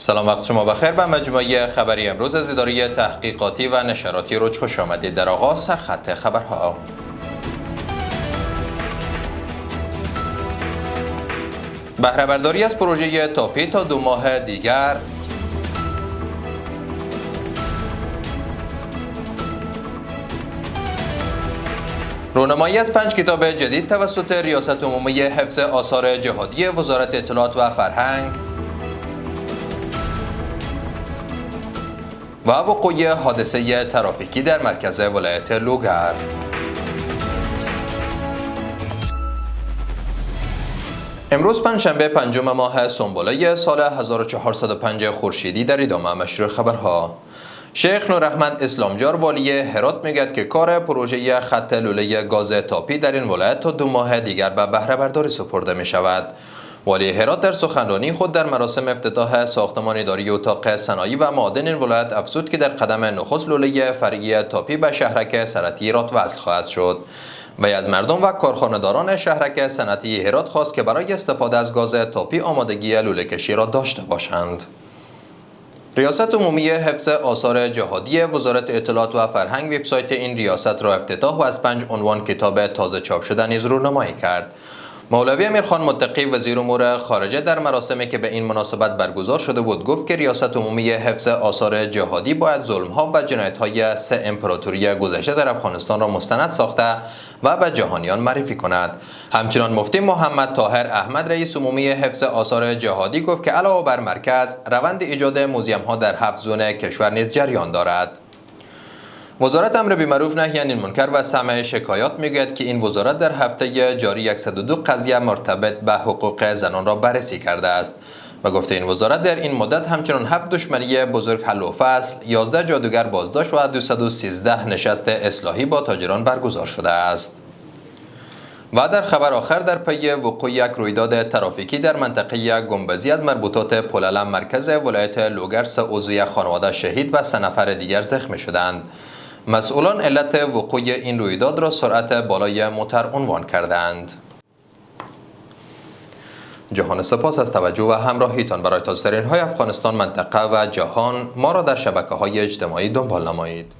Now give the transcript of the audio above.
سلام، وقت شما بخیر. به مجموعه خبری امروز از اداره تحقیقاتی و نشراتی روج خوش آمدید. در آغاز سرخط خبرها: بهره برداری از پروژه تاپی تا 2 ماه دیگر، رونمایی از 5 کتاب جدید توسط ریاست عمومی حفظ آثار جهادی وزارت اطلاعات و فرهنگ و وقوع حادثه ترافیکی در مرکز ولایت لوگر. امروز پنجشنبه 5 ماه سنبله سال 1405 خورشیدی. در ادامه مشروع خبرها: شیخ نوراحمد اسلامجار والی هرات میگوید که کار پروژه خط لوله گاز تاپی در این ولایت تا 2 ماه دیگر به بهره برداری سپرده می شود. والی هرات در سخنرانی خود در مراسم افتتاح ساختمان اداری اتاق صنایع و معادن این ولایت افزود که در قدم نخست لوله فرعی تاپی به شهرک صنعتی هرات وصل خواهد شد. وی از مردم و کارخانه‌داران شهرک صنعتی هرات خواست که برای استفاده از گاز تاپی آمادگی لوله کشی را داشته باشند. ریاست عمومی حفظ آثار جهادی وزارت اطلاعات و فرهنگ وبسایت این ریاست را افتتاح و از 5 عنوان کتاب تازه چاپ شده نیز رونمایی کرد. مولوی امیرخان متقی وزیر امور خارجه در مراسمی که به این مناسبت برگزار شده بود گفت که ریاست عمومی حفظ آثار جهادی باید ظلم‌ها و جنایت‌های 3 امپراتوری گذشته در افغانستان را مستند ساخته و به جهانیان معرفی کند. همچنین مفتی محمد طاهر احمد رئیس عمومی حفظ آثار جهادی گفت که علاوه بر مرکز، روند ایجاد موزیم‌ها در 7 زون کشور نیز جریان دارد. وزارت امر بالمعروف نهی عن المنکر و سمع شکایات میگوید که این وزارت در هفته جاری 102 قضیه مرتبط به حقوق زنان را بررسی کرده است و گفته این وزارت در این مدت همچنان 7 دشمنی بزرگ حل و فصل، 11 جادوگر بازداشت و 213 نشست اصلاحی با تاجران برگزار شده است. و در خبر آخر، در پی وقوع یک رویداد ترافیکی در منطقه گنبزی از مربوطات پل‌علم مرکز ولایت لوگر 3 عضو خانواده شهید و 3 نفر دیگر زخمی شدند. مسئولان علت وقوع این رویداد را سرعت بالای موتور عنوان کردند. جهان سپاس از توجه و همراهیتان. برای تازه‌ترین های افغانستان، منطقه و جهان ما را در شبکه‌های اجتماعی دنبال نمایید.